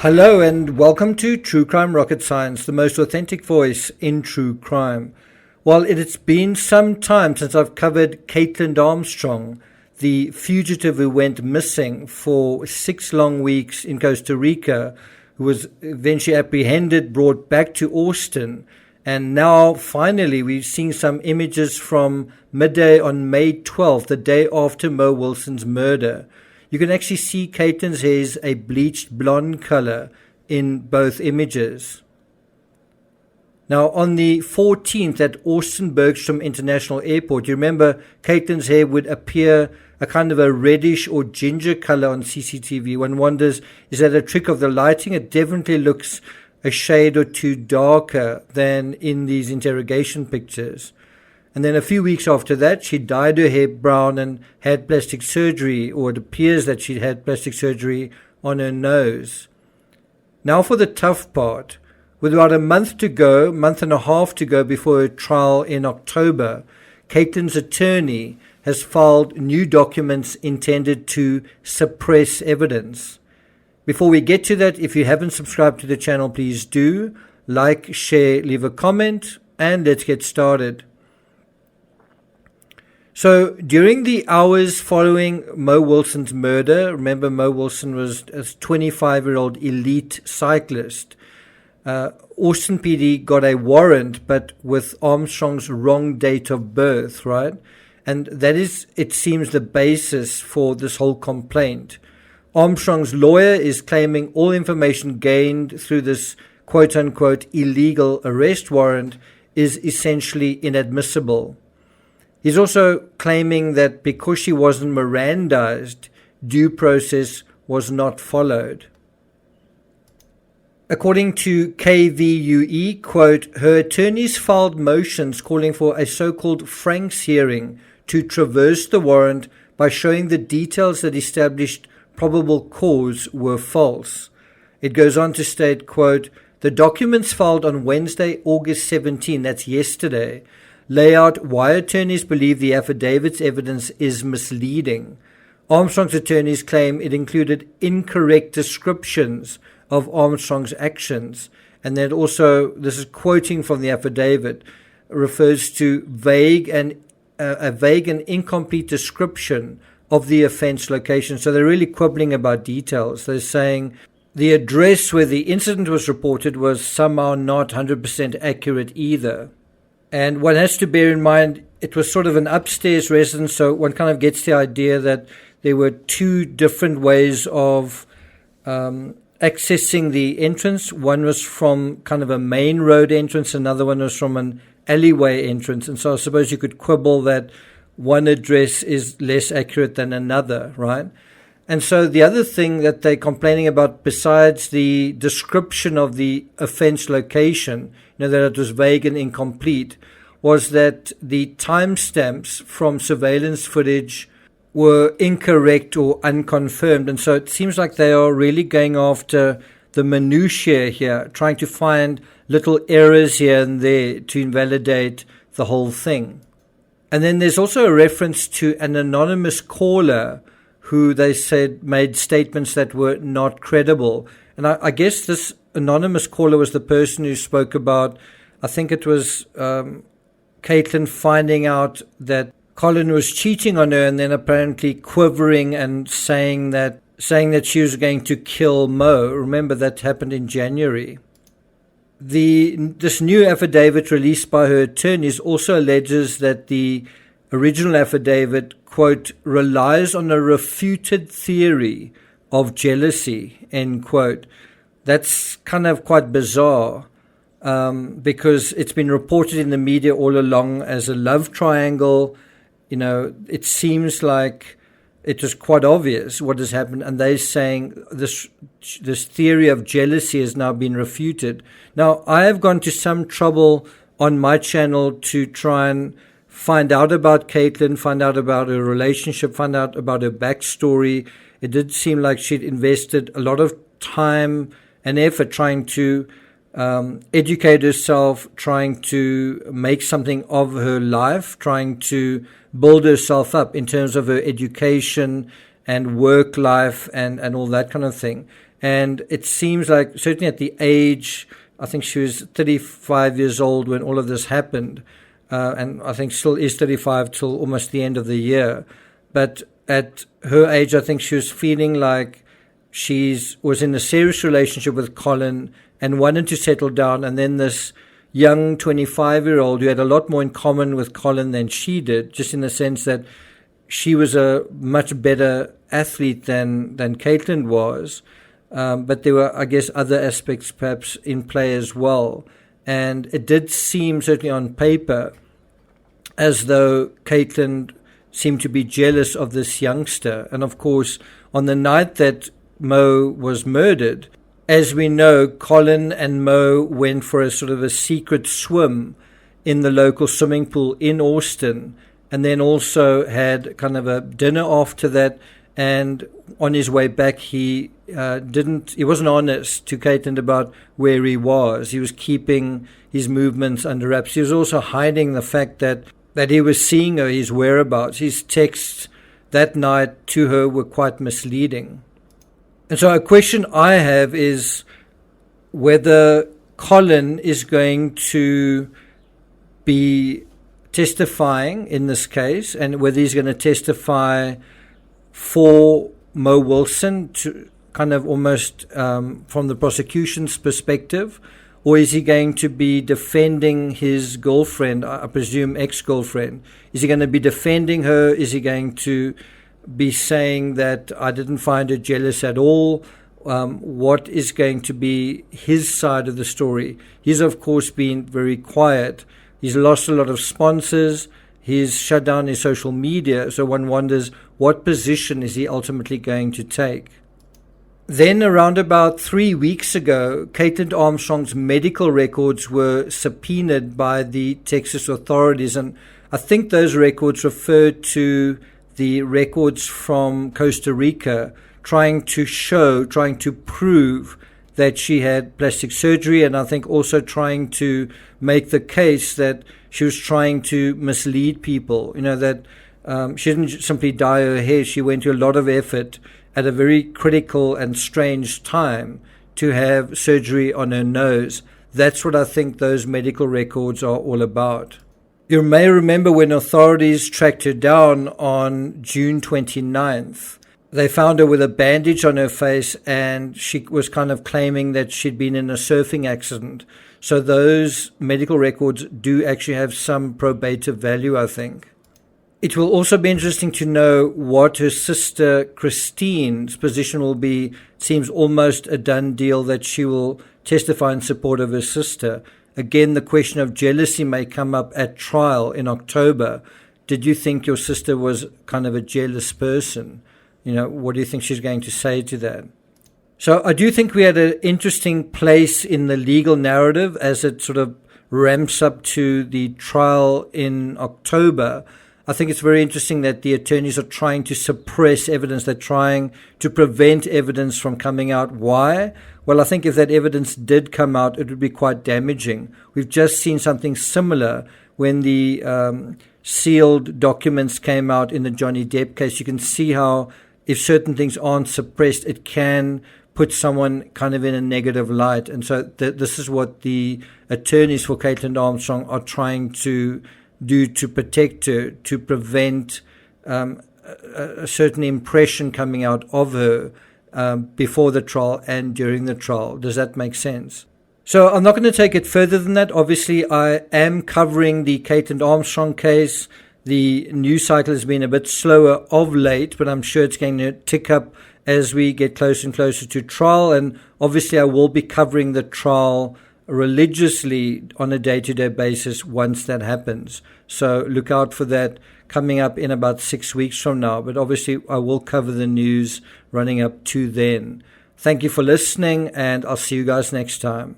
Hello and welcome to True Crime Rocket Science, the most authentic voice in true crime. Well, it's been some time since I've covered Kaitlin Armstrong, the fugitive who went missing for 6 long weeks in Costa Rica, who was eventually apprehended, brought back to Austin, and now finally we've seen some images from midday on May 12th, the day after Mo Wilson's murder. You can actually see Kaitlin's hair is a bleached blonde color in both images. Now, on the 14th at Austin Bergstrom International Airport, you remember Kaitlin's hair would appear a kind of a reddish or ginger color on CCTV. One wonders, is that a trick of the lighting? It definitely looks a shade or two darker than in these interrogation pictures. And then a few weeks after that, she dyed her hair brown and had plastic surgery, or it appears that she had plastic surgery on her nose. Now for the tough part. With about a month and a half to go before her trial in October, Kaitlin's attorney has filed new documents intended to suppress evidence. Before we get to that, if you haven't subscribed to the channel, please do. Like, share, leave a comment, and let's get started. So during the hours following Mo Wilson's murder, remember Mo Wilson was a 25-year-old elite cyclist, Austin PD got a warrant, but with Armstrong's wrong date of birth, right? And that is, it seems, the basis for this whole complaint. Armstrong's lawyer is claiming all information gained through this quote-unquote illegal arrest warrant is essentially inadmissible. He's also claiming that because she wasn't Mirandized, due process was not followed. According to KVUE, quote, her attorneys filed motions calling for a so-called Franks hearing to traverse the warrant by showing the details that established probable cause were false. It goes on to state, quote, the documents filed on Wednesday, August 17, that's yesterday, lay out why attorneys believe the affidavit's evidence is misleading. Armstrong's attorneys claim it included incorrect descriptions of Armstrong's actions, and that also, this is quoting from the affidavit, refers to a vague and incomplete description of the offense location. So they're really quibbling about details. They're saying the address where the incident was reported was somehow not 100% accurate either. And one has to bear in mind, it was sort of an upstairs residence, so one kind of gets the idea that there were two different ways of accessing the entrance. One was from kind of a main road entrance, another one was from an alleyway entrance. And so I suppose you could quibble that one address is less accurate than another, right? And so the other thing that they're complaining about, besides the description of the offense location, that it was vague and incomplete, was that the timestamps from surveillance footage were incorrect or unconfirmed. And so it seems like they are really going after the minutiae here, trying to find little errors here and there to invalidate the whole thing. And then there's also a reference to an anonymous caller who they said made statements that were not credible. And I guess this anonymous caller was the person who spoke about, I think it was Kaitlin finding out that Colin was cheating on her, and then apparently quivering and saying that she was going to kill Mo. Remember, that happened in January. This new affidavit released by her attorneys also alleges that the original affidavit, quote, relies on a refuted theory of jealousy, end quote. That's kind of quite bizarre, because it's been reported in the media all along as a love triangle. It seems like it was quite obvious what has happened, and they're saying this theory of jealousy has now been refuted. Now, I have gone to some trouble on my channel to try and find out about Kaitlin, find out about her relationship, find out about her backstory. It did seem like she'd invested a lot of time and effort trying to educate herself, trying to make something of her life, trying to build herself up in terms of her education and work life and all that kind of thing. And it seems like, certainly at the age, I think she was 35 years old when all of this happened, and I think still is 35 till almost the end of the year. But at her age, I think she was feeling like was in a serious relationship with Colin and wanted to settle down. And then this young 25-year-old who had a lot more in common with Colin than she did, just in the sense that she was a much better athlete than Kaitlin was. But there were, I guess, other aspects perhaps in play as well. And it did seem, certainly on paper, as though Kaitlin seemed to be jealous of this youngster. And of course, on the night that Mo was murdered, as we know, Colin and Mo went for a sort of a secret swim in the local swimming pool in Austin, and then also had kind of a dinner after that. And on his way back, he wasn't honest to Kaitlin about where he was. He was keeping his movements under wraps. He was also hiding the fact that he was seeing her, his whereabouts. His texts that night to her were quite misleading. And so a question I have is whether Colin is going to be testifying in this case, and whether he's going to testify for Mo Wilson, to kind of almost from the prosecution's perspective, or is he going to be defending his girlfriend, I presume ex-girlfriend? Is he going to be defending her? Is he going to be saying that I didn't find her jealous at all? What is going to be his side of the story? He's, of course, been very quiet. He's lost a lot of sponsors. He's shut down his social media. So one wonders, what position is he ultimately going to take? Then around about 3 weeks ago, Kaitlin Armstrong's medical records were subpoenaed by the Texas authorities. And I think those records referred to the records from Costa Rica, trying to prove that she had plastic surgery, and I think also trying to make the case that she was trying to mislead people, that she didn't simply dye her hair. She went to a lot of effort at a very critical and strange time to have surgery on her nose. That's what I think those medical records are all about. You may remember when authorities tracked her down on June 29th, they found her with a bandage on her face, and she was kind of claiming that she'd been in a surfing accident. So those medical records do actually have some probative value, I think. It will also be interesting to know what her sister Christine's position will be. It seems almost a done deal that she will testify in support of her sister. Again, the question of jealousy may come up at trial in October. Did you think your sister was kind of a jealous person? What do you think she's going to say to that? So I do think we had an interesting place in the legal narrative as it sort of ramps up to the trial in October. I think it's very interesting that the attorneys are trying to suppress evidence. They're trying to prevent evidence from coming out. Why? Well, I think if that evidence did come out, it would be quite damaging. We've just seen something similar when the sealed documents came out in the Johnny Depp case. You can see how if certain things aren't suppressed, it can put someone kind of in a negative light. And so this is what the attorneys for Kaitlin Armstrong are trying to do to protect her, to prevent a certain impression coming out of her before the trial and during the trial. Does that make sense? So I'm not going to take it further than that. Obviously, I am covering the Kaitlin Armstrong case. The news cycle has been a bit slower of late, but I'm sure it's going to tick up as we get closer and closer to trial. And obviously, I will be covering the trial religiously on a day-to-day basis once that happens. So look out for that coming up in about 6 weeks from now. But obviously, I will cover the news running up to then. Thank you for listening, and I'll see you guys next time.